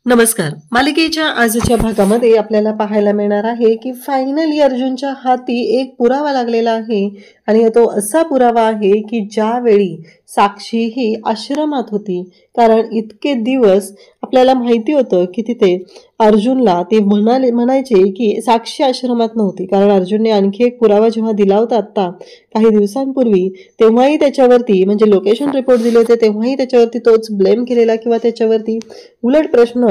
नमस्कार. मालिकेच्या आजच्या भागामध्ये आपल्याला पाहायला मिळणार आहे की फायनली अर्जुनच्या हाती एक पुरावा लागलेला आहे आणि तो असा पुरावा आहे की ज्यावेळी साक्षी ही आश्रमात होती, कारण इतके दिवस आपल्याला माहिती होतं की तिथे अर्जुनला ते म्हणायचे की साक्षी आश्रमात नव्हती, कारण अर्जुनने आणखी एक पुरावा जेव्हा दिला होता आत्ता काही दिवसांपूर्वी, तेव्हाही त्याच्यावरती म्हणजे लोकेशन रिपोर्ट दिले होते तेव्हाही त्याच्यावरती तोच ब्लेम केलेला किंवा त्याच्यावरती उलट प्रश्न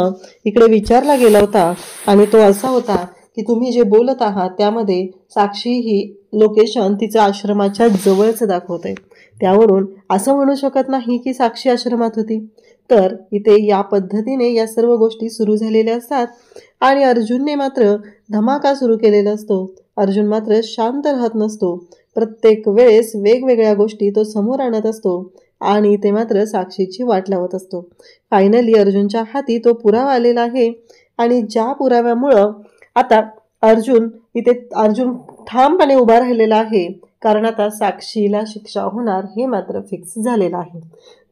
इकडे विचारला गेला होता आणि तो असा होता की तुम्ही जे बोलत आहात त्यामध्ये साक्षी ही लोकेशन तिच्या आश्रमाच्या जवळच दाखवते, त्यावरून असं म्हणू शकत नाही की साक्षी आश्रमात होती. तर इथे या पद्धतीने या सर्व गोष्टी सुरू झालेल्या असतात आणि अर्जुनने मात्र धमाका सुरू केलेला असतो. अर्जुन मात्र शांत राहत नसतो. प्रत्येक वेळेस वेगवेगळ्या गोष्टी तो समोर आणत असतो आणि ते मात्र साक्षीची वाट लावत असतो. फायनली अर्जुनच्या हाती तो पुरावा आलेला आहे आणि ज्या पुराव्यामुळं आता अर्जुन ठामपणे उभा राहिलेला आहे, कारण आता साक्षीला शिक्षा होणार हे मात्र फिक्स झालेलं आहे.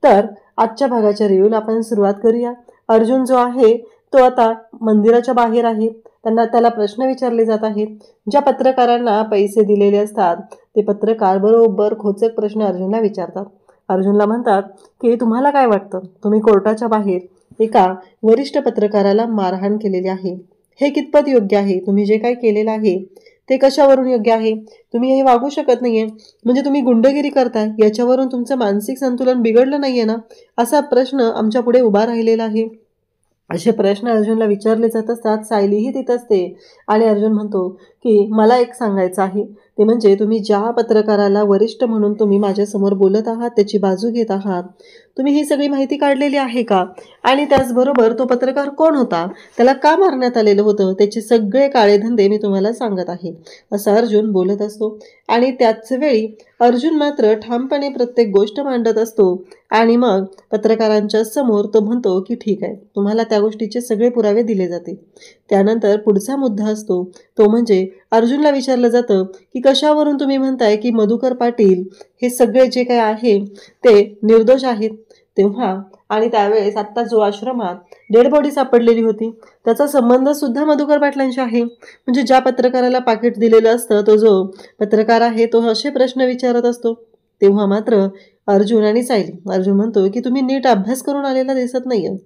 तर आजच्या भागाच्या रिव्ह्यूला आपण सुरुवात करूया. अर्जुन जो आहे तो आता मंदिराच्या बाहेर आहे. त्याला प्रश्न विचारले जात आहेत. ज्या पत्रकारांना पैसे दिलेले असतात ते पत्रकार बरोबर खोचक प्रश्न अर्जुनला विचारतात. अर्जुनला म्हणतात की तुम्हाला काय वाटतं, तुम्ही कोर्टाच्या बाहेर एका वरिष्ठ पत्रकाराला मारहाण केलेली आहे, हे कितपत योग्य आहे? तुम्ही जे काही केलेलं आहे ते कशावरून योग्य आहे? तुम्ही हे वागू शकत नाहीये, म्हणजे तुम्ही गुंडगिरी करताय, याच्यावरून तुमचं मानसिक संतुलन बिघडलं नाहीये ना? असा प्रश्न आमच्या पुढे उभा राहिलेला आहे. असे प्रश्न अर्जुनला विचारले जात असतात. सायलीही तिथं असते आणि अर्जुन म्हणतो की मला एक सांगायचं आहे, ते म्हणजे तुम्ही ज्या पत्रकाराला वरिष्ठ म्हणून तुम्ही माझ्यासमोर बोलत आहात, त्याची बाजू घेत आहात, तुम्ही ही सगळी माहिती काढलेली आहे का? आणि त्याचबरोबर तो पत्रकार कोण होता, त्याला का मारण्यात आलेलं होतं, त्याचे सगळे काळे धंदे मी तुम्हाला सांगत आहे, असं अर्जुन बोलत असतो. आणि त्याच वेळी अर्जुन मात्र ठामपणे प्रत्येक गोष्ट मांडत असतो आणि मग पत्रकारांच्या समोर तो म्हणतो की ठीक आहे, तुम्हाला त्या गोष्टीचे सगळे पुरावे दिले जातील. त्यानंतर पुढचा मुद्दा असतो तो म्हणजे अर्जुनला विचारलं जातं की कशावरून तुम्ही म्हणताय की मधुकर पाटील हे सगळे जे काय आहे ते निर्दोष आहेत. तेव्हा आणि त्यावेळेस आत्ता जो आश्रमात डेड बॉडी सापडलेली होती त्याचा संबंध सुद्धा मधुकर पाटलांशी आहे, म्हणजे ज्या पत्रकाराला पाकिट दिलेलं असतं तो जो पत्रकार आहे तो असे प्रश्न विचारत असतो. तेव्हा मात्र अर्जुन म्हणतो की तुम्ही नीट अभ्यास करून आलेला दिसत नाहीये,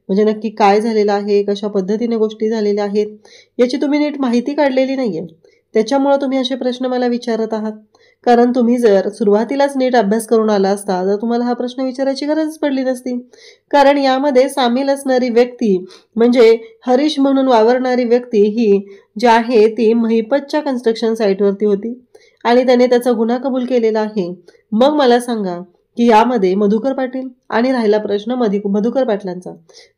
म्हणजे नक्की काय झालेलं आहे, कशा पद्धतीने गोष्टी झालेल्या आहेत याची तुम्ही नीट माहिती काढलेली नाहीये, त्याच्यामुळे तुम्ही असे प्रश्न मला विचारत आहात. कारण तुम्ही जर सुरुवातीलाच नीट अभ्यास करून आला असता तर तुम्हाला हा प्रश्न विचारायची गरजच पडली नसती, कारण यामध्ये सामील असणारी व्यक्ती म्हणजे हरीश म्हणून वावरणारी व्यक्ती ही जी आहे ती महिपतच्या कन्स्ट्रक्शन साईटवरती होती आणि त्याने त्याचा गुन्हा कबूल केलेला आहे. मग मला सांगा की यामध्ये मधुकर पाटील आणि राहिला प्रश्न मधुकर पाटलांचा,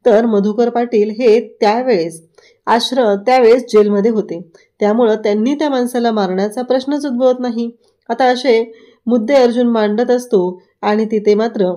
तर मधुकर पाटील हे त्यावेळेस जेलमध्ये होते, त्यामुळं त्यांनी त्या माणसाला मारण्याचा प्रश्नच उद्भवत नाही. आता असे मुद्दे अर्जुन मांडत असतो आणि तिथे मात्र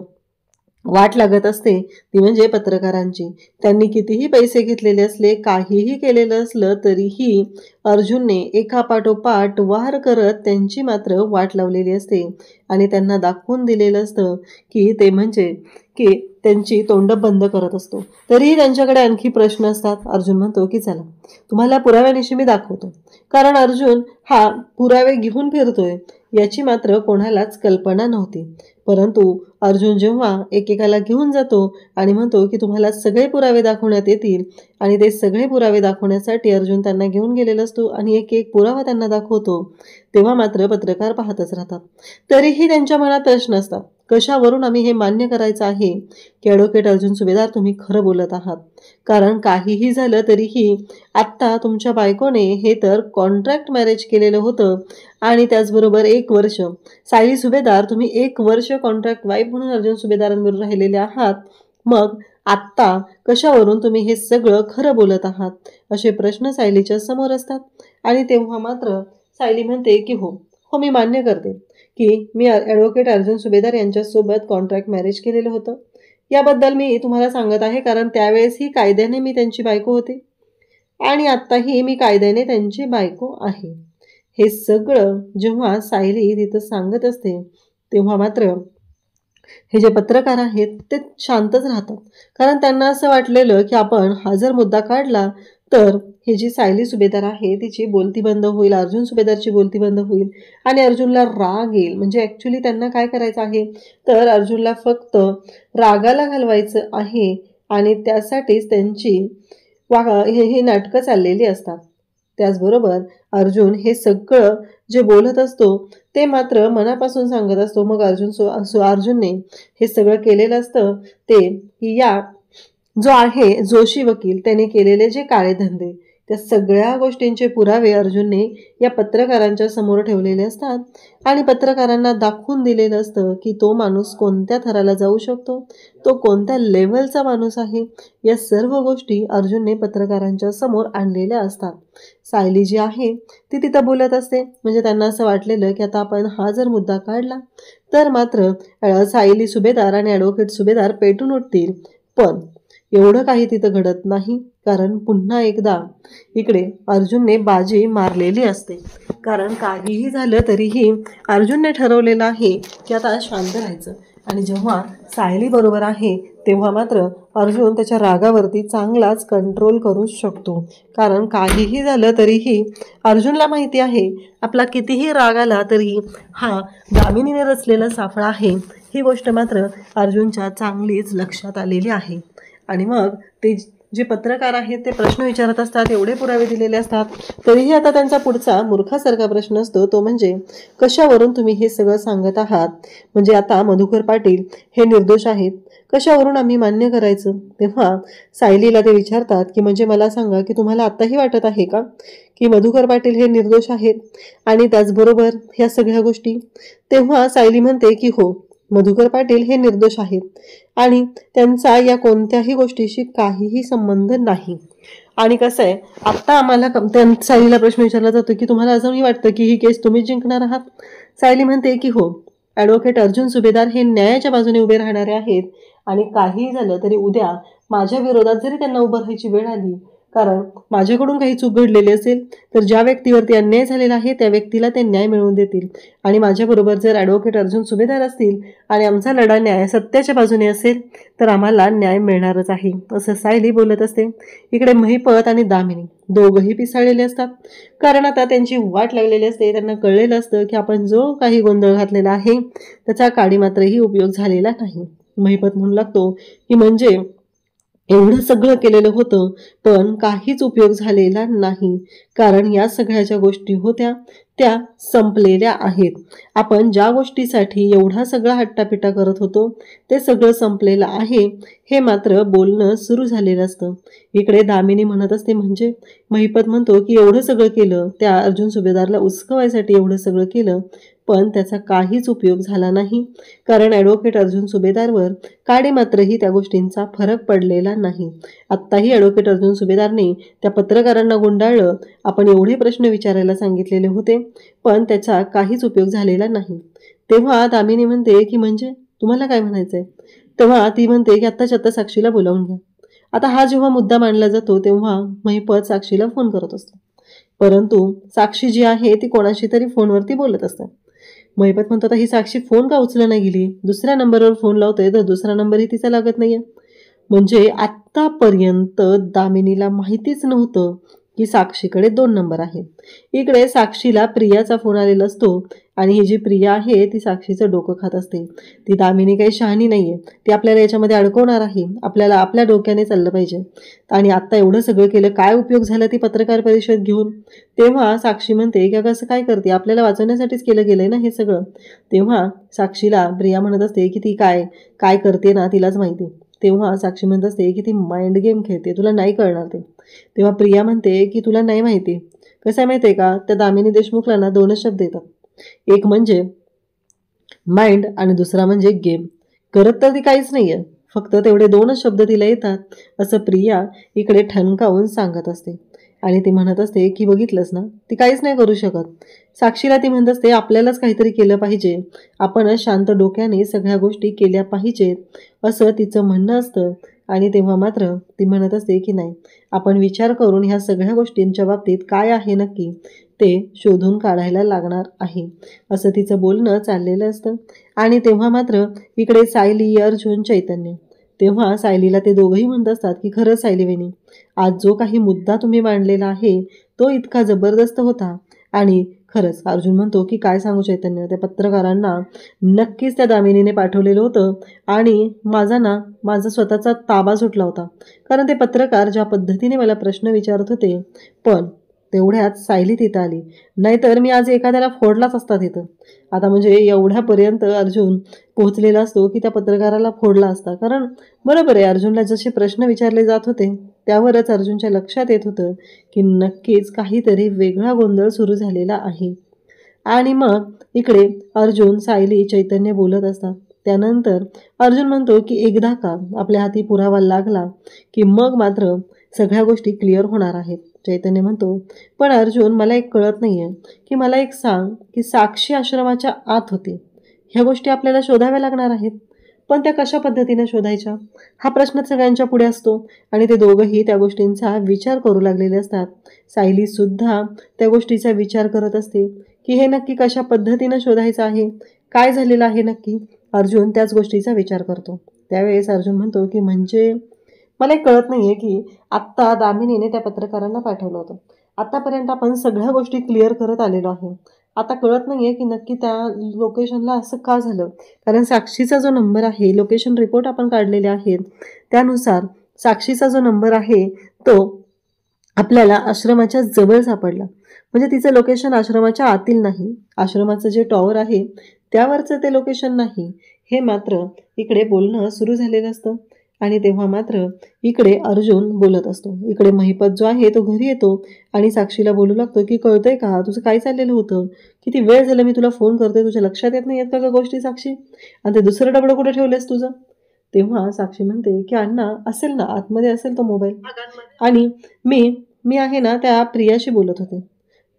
वाट लागत असते ती म्हणजे पत्रकारांची. त्यांनी कितीही पैसे घेतलेले असले, काहीही केलेलं असलं तरीही अर्जुनने एकापाठोपाठ वार करत त्यांची मात्र वाट लावलेली असते आणि त्यांना दाखवून दिलेलं असतं की ते म्हणजे की त्यांची तोंड बंद करत असतो. तरीही त्यांच्याकडे आणखी प्रश्न असतात. अर्जुन म्हणतो की चला तुम्हाला पुराव्यानिशी मी दाखवतो, कारण अर्जुन हा पुरावे घेऊन फिरतोय याची मात्र कोणालाच कल्पना नव्हती. परंतु अर्जुन जेव्हा एकेकाला घेऊन जातो आणि म्हणतो की तुम्हाला सगळे पुरावे दाखवण्यात येतील आणि ते सगळे पुरावे दाखवण्यासाठी अर्जुन त्यांना घेऊन गेलेला असतो आणि एक एक पुरावा त्यांना दाखवतो, तेव्हा मात्र पत्रकार पाहतच राहतात. तरीही त्यांच्या मनात प्रश्न असतात, कशावरून आम्ही हे मान्य करायचं आहे की ॲडव्होकेट अर्जुन सुभेदार तुम्ही खरं बोलत आहात, कारण काहीही झालं तरीही आत्ता तुमच्या बायकोने हे तर कॉन्ट्रॅक्ट मॅरेज केलेलं होतं आणि त्याचबरोबर 1 वर्ष सायली सुभेदार तुम्ही 1 वर्ष कॉन्ट्रॅक्ट वाईफ म्हणून अर्जुन सुभेदारांबरोबर राहिलेले आहात, मग आत्ता कशावरून तुम्ही हे सगळं खरं बोलत आहात, असे प्रश्न सायलीच्या समोर असतात. आणि तेव्हा मात्र सायली म्हणते की हो मी मान्य करते की मी ॲडव्होकेट अर्जुन सुभेदार यांच्यासोबत कॉन्ट्रॅक्ट मॅरेज केलेलं होतं, याबद्दल मी तुम्हाला सांगत आहे, कारण त्यावेळेसही कायद्याने मी त्यांची बायको होते आणि आत्ताही मी कायद्याने त्यांची बायको आहे. हे सगळं जेव्हा सायली तिथं सांगत असते तेव्हा मात्र हे जे पत्रकार आहेत ते शांतच राहतात, कारण त्यांना असं वाटलेलं की आपण हा जर मुद्दा काढला तर ही जी सायली सुभेदार आहे तिची बोलती बंद होईल, अर्जुन सुभेदारची बोलती बंद होईल आणि अर्जुनला राग येईल. म्हणजे ॲक्च्युली त्यांना काय करायचं आहे तर अर्जुनला फक्त रागाला घालवायचं आहे आणि त्यासाठीच त्यांची ही नाटकं चाललेली असतात. त्याचबरोबर अर्जुन हे सगळं जे बोलत असतो ते मात्र मनापासून सांगत असतो. मग अर्जुनने हे सगळं केलेलं असतं ते या जो आहे जोशी वकील त्याने केलेले जे काळे धंदे त्या सगळ्या गोष्टींचे पुरावे अर्जुनने या पत्रकारांच्या समोर ठेवलेले असतात आणि पत्रकारांना दाखवून दिलेलं असतं की तो माणूस कोणत्या थराला जाऊ शकतो, तो कोणत्या लेव्हलचा माणूस आहे. या सर्व गोष्टी अर्जुनने पत्रकारांच्या समोर आणलेल्या असतात. सायली जी आहे ती तिथं बोलत असते. म्हणजे त्यांना असं वाटलेलं की आता आपण हा जर मुद्दा काढला तर मात्र सायली सुभेदार आणि ॲडव्होकेट सुभेदार पेटून उठतील. पण एवढं काही तिथं घडत नाही, कारण पुन्हा एकदा इकडे अर्जुनने बाजी मारलेली असते. कारण काहीही झालं तरीही अर्जुनने ठरवलेलं आहे की आता शांत राहायचं आणि जेव्हा सायली बरोबर आहे तेव्हा मात्र अर्जुन त्याच्या रागावरती चांगलाच कंट्रोल करू शकतो. कारण काहीही झालं तरीही अर्जुनला माहिती आहे आपला कितीही राग आला तरी हा दामिनीने रचलेला साफळा आहे, ही गोष्ट मात्र अर्जुनच्या चांगलीच लक्षात आलेली आहे. आणि मग ते जे पत्रकार आहेत ते प्रश्न विचारत असतात, एवढे पुरावे दिलेले असतात तरीही आता त्यांचा पुढचा मूर्खासारखा प्रश्न असतो तो म्हणजे कशावरून तुम्ही हे सगळं सांगत आहात. म्हणजे आता मधुकर पाटील हे निर्दोष आहेत, कशावरून आम्ही मान्य करायचं. तेव्हा सायलीला ते विचारतात की म्हणजे मला सांगा की तुम्हाला आत्ताही वाटत आहे का की मधुकर पाटील हे निर्दोष आहेत आणि त्याचबरोबर ह्या सगळ्या गोष्टी. तेव्हा सायली म्हणते की हो, मधुकर पाटील हे निर्दोष आहेत आणि त्यांचा या कोणत्याही गोष्टीशी काहीही संबंध नाही. आणि कसं आहे आत्ता आम्हाला सायलीला प्रश्न विचारला जातो की तुम्हाला असंही वाटतं की ही केस तुम्हीच जिंकणार आहात. सायली म्हणते की हो, ॲडव्होकेट अर्जुन सुभेदार हे न्यायाच्या बाजूने उभे राहणारे आहेत आणि काहीही झालं तरी उद्या माझ्या विरोधात जरी त्यांना उभं राहायची वेळ आली, कारण माझ्याकडून काही चूक घडलेली असेल तर ज्या व्यक्तीवरती अन्याय झालेला आहे त्या व्यक्तीला ते न्याय मिळवून देतील. आणि माझ्याबरोबर जर ॲडव्होकेट अर्जुन सुभेदार असतील आणि आमचा लढा न्याय सत्याच्या बाजूने असेल तर आम्हाला न्याय मिळणारच आहे, असं सायली बोलत असते. इकडे महिपत आणि दामिनी दोघंही पिसाळलेले असतात, कारण आता त्यांची वाट लागलेली असते. त्यांना कळलेलं असतं की आपण जो काही गोंधळ घातलेला आहे त्याचा काडी मात्रही उपयोग झालेला नाही. महिपत म्हणू लागतो की म्हणजे एवढं सगळं केलेलं होतं पण काहीच उपयोग झालेला नाही, कारण या सगळ्या ज्या गोष्टी होत्या त्या संपलेल्या आहेत. आपण ज्या गोष्टीसाठी एवढा सगळा हट्टापिट्टा करत होतो ते सगळं संपलेलं आहे, हे मात्र बोलणं सुरू झालेलं असतं. इकडे दामिनी म्हणत असते म्हणजे महिपत म्हणतो की एवढं सगळं केलं, त्या अर्जुन सुभेदारला उचकवायसाठी एवढं सगळं केलं पण त्याचा काहीच उपयोग झाला नाही, कारण ॲडव्होकेट अर्जुन सुभेदारवर काडी मात्रही त्या गोष्टींचा फरक पडलेला नाही. आत्ताही ॲडव्होकेट अर्जुन सुभेदारने त्या पत्रकारांना गुंडाळलं, आपण एवढे प्रश्न विचारायला सांगितलेले होते पण त्याचा काहीच उपयोग झालेला नाही. तेव्हा दामिनी म्हणते की म्हणजे तुम्हाला काय म्हणायचंय. तेव्हा ती म्हणते की आत्ताच्या आत्ता साक्षीला बोलावून घ्या. आता हा जेव्हा मुद्दा मांडला जातो तेव्हा महिपत साक्षीला फोन करत असतो, परंतु साक्षी जी आहे ती कोणाशी तरी फोनवरती बोलत असते. महिपत म्हणतो आता ही साक्षी फोन का उचलला नाही गेली, दुसऱ्या नंबरवर फोन लावतोय तर दुसरा नंबरही तिचा लागत नाहीये. म्हणजे आत्तापर्यंत दामिनीला माहितीच नव्हतं की साक्षीकडे 2 नंबर आहेत. इकडे साक्षीला प्रियाचा फोन आलेला असतो आणि ही जी प्रिया आहे ती साक्षीचं डोकं खात असते. ती दामिनी काही शहाणी नाहीये, ती आपल्याला याच्यामध्ये अडकवणार आहे, आपल्याला आपल्या डोक्याने चाललं पाहिजे. आणि आत्ता एवढं सगळं केलं, काय उपयोग झाला ती पत्रकार परिषद घेऊन. तेव्हा साक्षी म्हणते की अगं असं काय करते, आपल्याला वाचवण्यासाठीच केलं गेलंय ना हे सगळं. तेव्हा साक्षीला प्रिया म्हणत असते की ती काय काय करते ना तिलाच माहिती. तेव्हा साक्षी म्हणत असते की ती माइंड गेम खेळते, तुला नाही कळणार ते. तेव्हा प्रिया म्हणते की तुला नाही माहिती. कसं आहे माहिती आहे का, त्या दामिनी देशमुखला ना 2च शब्द येतात, एक म्हणजे माइंड आणि दुसरा म्हणजे गेम. करत तर ती काहीच नाही आहे, फक्त तेवढे 2च शब्द तिला येतात, असं प्रिया इकडे ठणकावून सांगत असते. आणि ती म्हणत असते की बघितलंस ना, ती काहीच नाही करू शकत. साक्षीला ती म्हणत असते आपल्यालाच काहीतरी केलं पाहिजे, आपण शांत डोक्याने सगळ्या गोष्टी केल्या पाहिजेत, असं तिचं म्हणणं असतं. आणि तेव्हा मात्र ती म्हणत असते की नाही, आपण विचार करून ह्या सगळ्या गोष्टींच्या बाबतीत काय आहे नक्की ते शोधून काढायला लागणार आहे, असं तिचं बोलणं चाललेलं असतं. आणि तेव्हा मात्र इकडे सायली, अर्जुन, चैतन्य. तेव्हा सायलीला ते दोघंही म्हणत असतात की खरंच सायली वहिनी, आज जो काही मुद्दा तुम्ही मांडलेला आहे तो इतका जबरदस्त होता. आणि खरंच अर्जुन म्हणतो की काय सांगू चैतन्य, त्या पत्रकारांना नक्कीच त्या दामिनीने पाठवलेलं होतं आणि माझा स्वतःचा ताबा सुटला होता. कारण ते पत्रकार ज्या पद्धतीने मला प्रश्न विचारत होते, पण तेवढ्यात सायली तिथं आली, नाहीतर मी आज एखाद्याला फोडलाच असता तिथं. आता म्हणजे एवढ्यापर्यंत अर्जुन पोहोचलेला असतो की त्या पत्रकाराला फोडला असता. कारण बरोबर आहे, अर्जुनला जसे प्रश्न विचारले जात होते त्यावरच अर्जुनच्या लक्षात येत होतं की नक्कीच काहीतरी वेगळा गोंधळ सुरू झालेला आहे. आणि मग इकडे अर्जुन, सायली, चैतन्य बोलत असतात. त्यानंतर अर्जुन म्हणतो की एकदा का आपल्या हाती पुरावा लागला की मग मात्र सगळ्या गोष्टी क्लिअर होणार आहेत. चैतन्य म्हणतो, पण अर्जुन मला एक कळत नाहीये की मला एक सांग की साक्षी आश्रमाच्या आत होती, ह्या गोष्टी आपल्याला शोधाव्या लागणार आहेत, पण त्या कशा पद्धतीने शोधायच्या हा प्रश्न सगळ्यांच्या पुढे असतो. आणि ते दोघंही त्या गोष्टींचा विचार करू लागलेले असतात. सायली सुद्धा त्या गोष्टीचा विचार करत असते की हे नक्की कशा पद्धतीनं शोधायचं आहे, काय झालेलं आहे नक्की. अर्जुन त्याच गोष्टीचा विचार करतो. त्यावेळेस अर्जुन म्हणतो की म्हणजे मला एक कळत नाहीये की आत्ता दामिनीने त्या पत्रकारांना पाठवलं होतं, आतापर्यंत आपण सगळ्या गोष्टी क्लिअर करत आलेलो आहे, आता कळत नाहीये की नक्की त्या लोकेशनला असं का झालं. कारण साक्षीचा जो नंबर आहे, लोकेशन रिपोर्ट आपण काढलेले आहेत त्यानुसार साक्षीचा जो नंबर आहे तो आपल्याला आश्रमाच्या जवळ सापडला. म्हणजे तिचं लोकेशन आश्रमाच्या आतील नाही, आश्रमाचं जे टॉवर आहे त्यावरचं ते लोकेशन नाही. हे मात्र इकडे बोलणं सुरू झालेलं असतं. आणि तेव्हा मात्र इकडे अर्जुन बोलत असतो. इकडे महिपत जो आहे तो घरी येतो आणि साक्षीला बोलू लागतो की कळतंय का तुझं काय चाललेलं होतं, किती वेळ झालं मी तुला फोन करतोय, तुझ्या लक्षात येत नाही आहेत का गोष्टी साक्षी, आणि ते दुसरं डबडं कुठे ठेवलेस तुझं. तेव्हा साक्षी म्हणते की अण्णा असेल ना आतमध्ये, असेल तो मोबाईल, आणि मी मी आहे ना त्या प्रियाशी बोलत होते.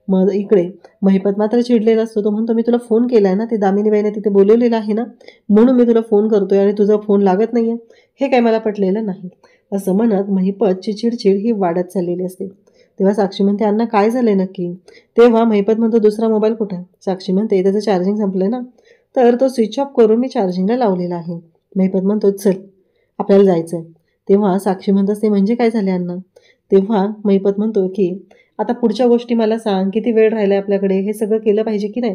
मग इकडे महिपत मात्र चिडलेला असतो. तो म्हणतो मी तुला फोन केलाय ना, ते दामिनीबाईने तिथे बोलवलेलं आहे ना, म्हणून मी तुला फोन करतोय आणि तुझा फोन लागत नाहीये, हे काय मला पटलेलं नाही, असं म्हणत महिपतची चिडचिड ही वाढत चाललेली असते. तेव्हा साक्षी म्हणते अण्णा काय झालंय नक्की. तेव्हा महिपत म्हणतो दुसरा मोबाईल कुठे आहे. साक्षी म्हणते त्याचं चार्जिंग संपलंय ना, तर तो स्विच ऑफ करून मी चार्जिंगला लावलेला आहे. महिपत म्हणतो चल आपल्याला जायचं आहे. तेव्हा साक्षी म्हणत असते म्हणजे काय झाले अण्णा. तेव्हा महिपत म्हणतो की आता पुढच्या गोष्टी मला सांग, किती वेळ राहिला आहे आपल्याकडे, हे सगळं केलं पाहिजे की नाही.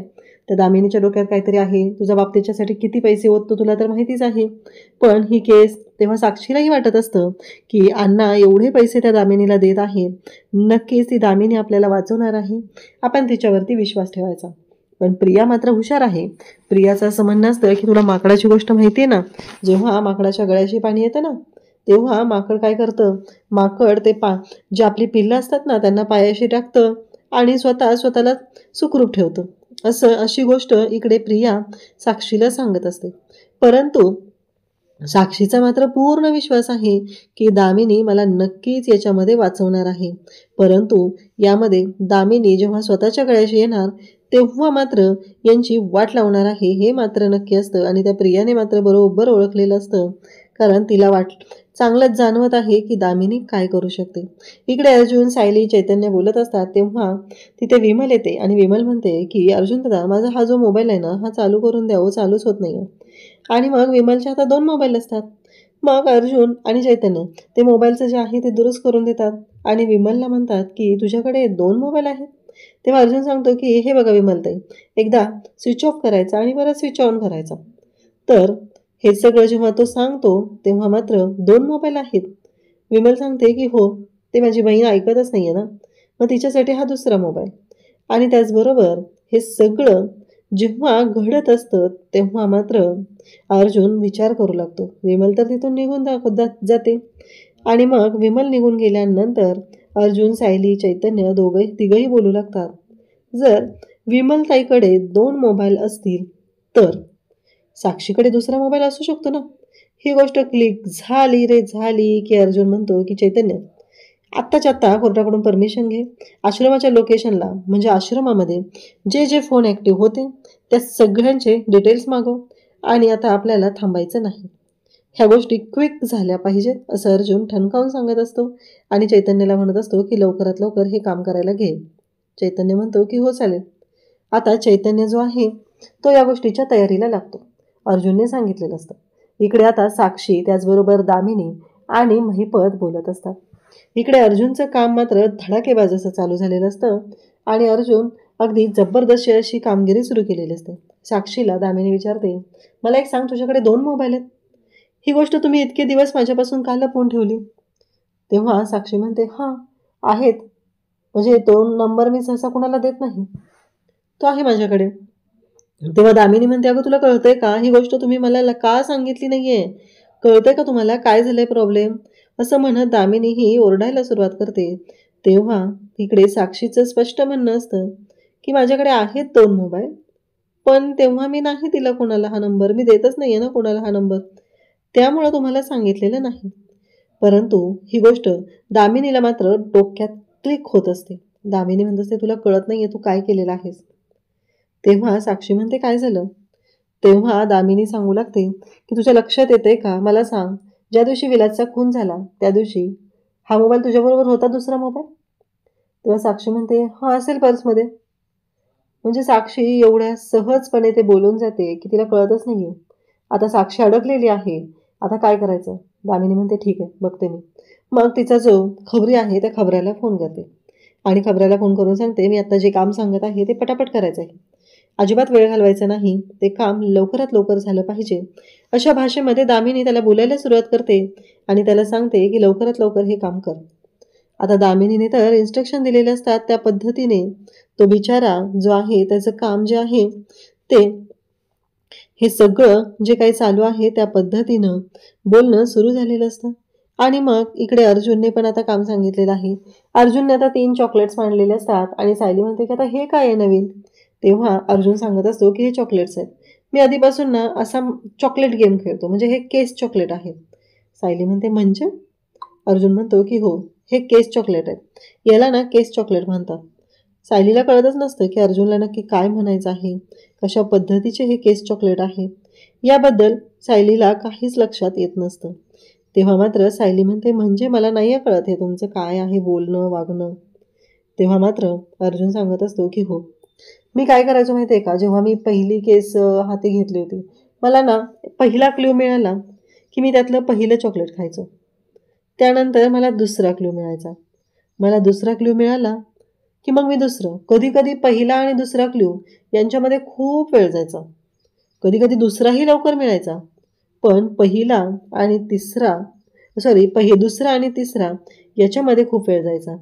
त्या दामिनीच्या डोक्यात काहीतरी आहे, तुझ्या बाबतीच्यासाठी किती पैसे होत तो तुला तर माहितीच आहे, पण ही केस. तेव्हा साक्षीलाही वाटत असतं की अण्णा एवढे पैसे त्या दामिनीला देत आहेत, नक्कीच ती दामिनी आपल्याला वाचवणार आहे, आपण तिच्यावरती विश्वास ठेवायचा. पण प्रिया मात्र हुशार आहे. प्रियाचं असं म्हणणं असतं की तुला माकडाची गोष्ट माहिती आहे ना, जेव्हा माकडाच्या गळ्याशी पाणी येतं ना तेव्हा माकड काय करतं, माकड ते जे आपली पिल्लं असतात ना त्यांना पायाशी टाकतं आणि स्वतःला सुखरूप ठेवतं. अशी गोष्ट इकडे प्रिया साक्षीला सांगत असते. परंतु साक्षीचा मात्र पूर्ण विश्वास आहे की दामिनी मला नक्कीच याच्यामध्ये वाचवणार आहे. परंतु यामध्ये दामिनी जेव्हा स्वतःच्या गळ्याशी येणार तेव्हा मात्र यांची वाट लावणार आहे, हे मात्र नक्की असतं. आणि त्या प्रियाने मात्र बरोबर ओळखलेलं असतं, कारण तिला चांगलंच जाणवत आहे की दामिनी काय करू शकते. इकडे अर्जुन, सायली, चैतन्य बोलत असतात. तेव्हा तिथे विमल येते आणि विमल म्हणते की अर्जुन दादा माझा हा जो मोबाईल आहे ना हा चालू करून द्या, चालूच होत नाही. आणि मग विमलच्या आता 2 मोबाईल असतात. मग अर्जुन आणि चैतन्य ते मोबाईलचं जे आहे ते दुरुस्त करून देतात आणि विमलला म्हणतात की तुझ्याकडे 2 मोबाईल आहेत. तेव्हा अर्जुन सांगतो की हे बघा विमलताई, एकदा स्विच ऑफ करायचा आणि परत स्विच ऑन करायचा. तर हे सगळं जेव्हा तो सांगतो तेव्हा मात्र 2 मोबाईल आहेत. विमल सांगते की हो, ते माझी बहीण ऐकतच नाहीये ना, मग तिच्यासाठी हा दुसरा मोबाईल. आणि त्याचबरोबर हे सगळं जेव्हा घडत असतं तेव्हा मात्र अर्जुन विचार करू लागतो. विमल तर तिथून निघून जाते आणि मग विमल निघून गेल्यानंतर अर्जुन, सायली, चैतन्य तिघही बोलू लागतात. जर विमलताईकडे 2 मोबाईल असतील तर साक्षीकडे दुसरा मोबाईल असू शकतो ना. ही गोष्ट क्लिक झाली रे झाली की अर्जुन म्हणतो की चैतन्य आत्ताच्या आत्ता कोर्टाकडून परमिशन घे, आश्रमाच्या लोकेशनला म्हणजे आश्रमामध्ये जे फोन ॲक्टिव्ह होते त्या सगळ्यांचे डिटेल्स मागव आणि आता आपल्याला थांबायचं नाही. ह्या गोष्टी क्विक झाल्या पाहिजेत असं अर्जुन ठणकावून सांगत असतो आणि चैतन्याला म्हणत असतो की लवकरात लवकर हे काम करायला घे. चैतन्य म्हणतो की हो चालेल. आता चैतन्य जो आहे तो या गोष्टीच्या तयारीला लागतो. अर्जुनने सांगितलेलं असतं. इकडे आता साक्षी, त्याचबरोबर दामिनी आणि महिपत बोलत असतात. इकडे अर्जुनचं काम मात्र धडाकेबाज असं चालू झालेलं असतं आणि अर्जुन अगदी जबरदस्त अशी कामगिरी सुरू केलेली असते. साक्षीला दामिनी विचारते, मला एक सांग, तुझ्याकडे 2 मोबाईल आहेत, ही गोष्ट तुम्ही इतके दिवस माझ्यापासून का लपवून ठेवली? तेव्हा साक्षी म्हणते, हां आहेत, म्हणजे 2 नंबर मी सहसा कुणाला देत नाही, तो आहे माझ्याकडे. तेव्हा दामिनी म्हणते, अगं तुला कळतंय का, ही गोष्ट तुम्ही मला का सांगितली नाहीये? कळतंय का तुम्हाला काय झालंय प्रॉब्लेम? असं म्हणत दामिनी ही ओरडायला सुरुवात करते. तेव्हा इकडे साक्षीचं स्पष्ट म्हणणं असतं की माझ्याकडे आहेत 2 मोबाईल, पण तेव्हा मी नाही दिला कोणाला हा नंबर, मी देतच नाहीये ना कोणाला हा नंबर, त्यामुळं तुम्हाला सांगितलेलं नाही. परंतु ही गोष्ट दामिनीला मात्र डोक्यात क्लिक होत असते. दामिनी म्हणत असते, तुला कळत नाहीये तू काय केलेलं आहेस. तेव्हा साक्षी म्हणते, काय झालं? तेव्हा दामिनी सांगू लागते की तुझ्या लक्षात येते का, मला सांग, ज्या दिवशी विलासचा खून झाला त्या दिवशी हा मोबाईल तुझ्याबरोबर होता, दुसरा मोबाईल? तेव्हा साक्षी म्हणते, हां असेल पर्समध्ये. म्हणजे साक्षी एवढ्या सहजपणे ते बोलून जाते की तिला कळतच नाहीये. आता साक्षी अडकलेली आहे, आता काय करायचं? दामिनी म्हणते, ठीक आहे बघते मी. मग तिचा जो खबरी आहे त्या खबऱ्याला फोन करते आणि खबऱ्याला फोन करून सांगते, मी आता जे काम सांगत आहे ते पटापट करायचं आहे, अजिबात वेळ घालवायचा नाही, ते काम लवकरात लवकर झालं पाहिजे. अशा भाषेमध्ये दामिनी त्याला बोलायला सुरुवात करते आणि त्याला सांगते की लवकरात लवकर हे काम कर. आता दामिनीने तर इन्स्ट्रक्शन दिलेले असतात, त्या पद्धतीने तो बिचारा जो आहे त्याचं काम जे आहे ते हे सगळं जे काही चालू आहे त्या पद्धतीनं बोलणं सुरू झालेलं असतं. आणि मग इकडे अर्जुनने पण आता काम सांगितलेलं आहे. अर्जुनने आता 3 चॉकलेट्स मांडलेले असतात आणि सायली म्हणते की आता हे काय आहे नवीन? तेव्हा अर्जुन सांगत असतो की हे चॉकलेट्स आहेत, मी आधीपासून ना असा चॉकलेट गेम खेळतो, म्हणजे हे केस चॉकलेट आहे. सायली म्हणते, म्हणजे? अर्जुन म्हणतो की हो, हे केस चॉकलेट आहेत, याला ना केस चॉकलेट म्हणतात. सायलीला कळतच नसतं की अर्जुनला नक्की काय म्हणायचं आहे, कशा पद्धतीचे हे केस चॉकलेट आहे, याबद्दल सायलीला काहीच लक्षात येत नसतं. तेव्हा मात्र सायली म्हणते, म्हणजे मला नाही कळत हे तुमचं काय आहे बोलणं वागणं. तेव्हा मात्र अर्जुन सांगत असतो की हो, मी काय करायचो माहिती आहे का, जेव्हा मी पहिली केस हाती घेतली होती, मला ना पहिला क्ल्यू मिळाला की मी त्यातलं पहिलं चॉकलेट खायचो, त्यानंतर मला दुसरा क्ल्यू मिळायचा, मला दुसरा क्ल्यू मिळाला की मग मी दुसरं, कधी कधी पहिला आणि दुसरा क्ल्यू यांच्यामध्ये खूप वेळ जायचा, कधी कधी दुसराही लवकर मिळायचा, पण पहिला आणि तिसरा दुसरा आणि तिसरा याच्यामध्ये खूप वेळ जायचा.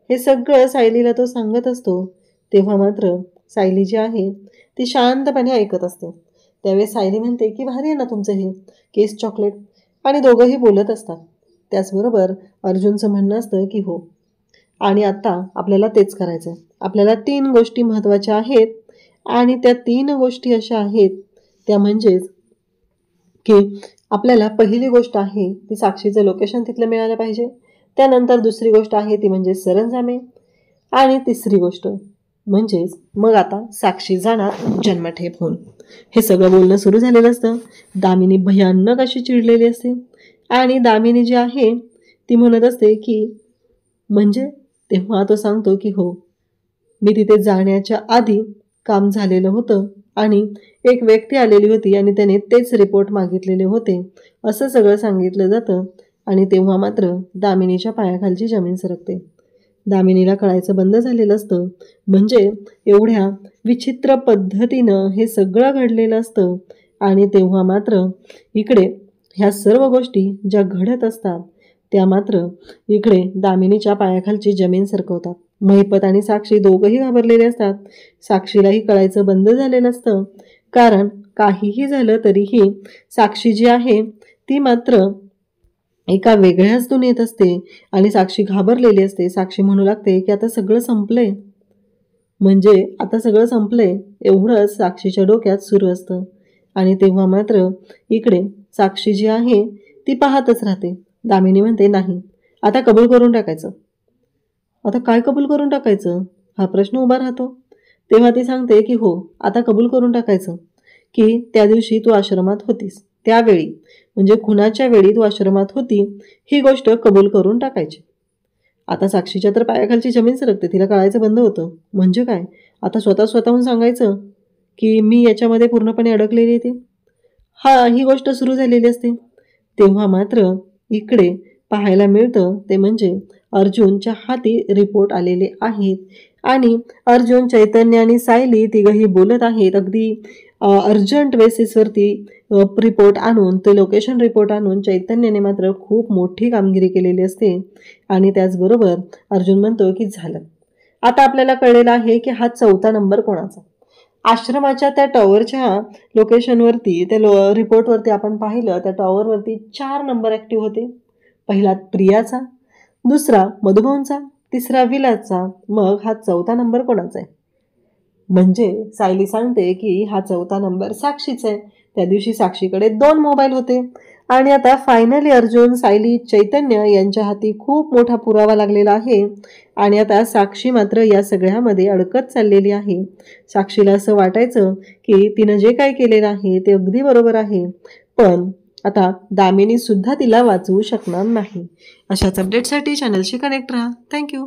हे सगळं सायलीला तो सांगत असतो. तेव्हा मात्र सायली जी आहे ती शांतपणे ऐकत असते. त्यावेळेस सायली म्हणते की भारी आहे ना तुमचं हे केस चॉकलेट, आणि दोघंही बोलत असतात. त्याचबरोबर अर्जुनचं म्हणणं असतं की हो, आणि आता आपल्याला तेच करायचं आहे, आपल्याला 3 गोष्टी महत्त्वाच्या आहेत आणि त्या 3 गोष्टी अशा आहेत, त्या म्हणजेच की आपल्याला पहिली गोष्ट आहे ती साक्षीचं लोकेशन तिथलं मिळालं पाहिजे, त्यानंतर दुसरी गोष्ट आहे ती म्हणजे सरंजामे, आणि तिसरी गोष्ट म्हणजेच मग आता साक्षी जाणार जन्मठेप होऊन. हे सगळं बोलणं सुरू झालेलं असतं. दामिनी भयानक अशी चिडलेली असते आणि दामिनी जी आहे ती म्हणत असते की म्हणजे? तेव्हा तो सांगतो की हो, मी तिथे जाण्याच्या आधी काम झालेलं होतं आणि एक व्यक्ती आलेली होती आणि त्याने तेच रिपोर्ट मागितलेले होते, असं सगळं सांगितलं जातं. आणि तेव्हा मात्र दामिनीच्या पायाखालची जमीन सरकते. दामिनीला कळायचं बंद झालेलं असतं, म्हणजे एवढ्या विचित्र पद्धतीनं हे सगळं घडलेलं असतं. आणि तेव्हा मात्र इकडे ह्या सर्व गोष्टी ज्या घडत असतात त्या मात्र इकडे दामिनीच्या पायाखालची जमीन सरकवतात. महिपत आणि साक्षी दोघंही घाबरलेले असतात. साक्षीलाही कळायचं बंद झालेलं असतं, कारण काहीही झालं तरीही साक्षी जी आहे ती मात्र एका वेगळ्याच दुनियेत असते आणि साक्षी घाबरलेली असते. साक्षी म्हणू लागते की आता सगळं संपलंय, म्हणजे आता सगळं संपलंय, एवढंच साक्षीच्या डोक्यात सुरू असतं. आणि तेव्हा मात्र इकडे साक्षी जी आहे ती पाहतच राहते. दामिनी म्हणते, नाही आता कबूल करून टाकायचं. आता काय कबूल करून टाकायचं हा प्रश्न उभा राहतो. तेव्हा ती सांगते की हो, आता कबूल करून टाकायचं की त्या दिवशी तू आश्रमात होतीस त्यावेळी, म्हणजे खुनाच्या वेळी तू आश्रमात होती ही गोष्ट कबूल करून टाकायची. आता साक्षीच्या तर पायाखालची जमीन सरकते. तिला कळायचं बंद होतं. म्हणजे काय, आता स्वतःहून सांगायचं की मी याच्यामध्ये पूर्णपणे अडकलेली आहे. ही गोष्ट सुरू झालेली असते. तेव्हा मात्र इकडे पाहायला मिळतं ते म्हणजे अर्जुनच्या हाती रिपोर्ट आलेले आहेत आणि अर्जुन, चैतन्य आणि सायली तिघही बोलत आहेत. अगदी अर्जंट बेसिसवरती रिपोर्ट आणून, ते लोकेशन रिपोर्ट आणून चैतन्याने मात्र खूप मोठी कामगिरी केलेली असते. आणि त्याचबरोबर अर्जुन म्हणतो की झालं, आता आपल्याला कळलेलं आहे की हा 4था नंबर कोणाचा. आश्रमाच्या त्या टॉवरच्या लोकेशनवरती, त्या रिपोर्टवरती आपण पाहिलं, त्या टॉवरवरती 4 नंबर ॲक्टिव्ह होते. पहिला प्रियाचा, दुसरा मधुभाऊंचा, तिसरा विलासचा. मग हा 4था नंबर कोणाचा आहे? म्हणजे सायली सांगते की हा 4था नंबर साक्षीचा आहे. त्या दिवशी साक्षीकडे 2 मोबाईल होते आणि आता फायनली अर्जुन, सायली, चैतन्य यांच्या हाती खूप मोठा पुरावा लागलेला आहे. आणि आता साक्षी मात्र या सगळ्यामध्ये अडकत चाललेली आहे. साक्षीला असं वाटायचं की तिनं जे काय केलेलं आहे ते अगदी बरोबर आहे, पण आता दामिनी सुद्धा तिला वाचवू शकणार नाही. अशाच अपडेटसाठी चॅनलशी कनेक्ट राहा. थँक्यू.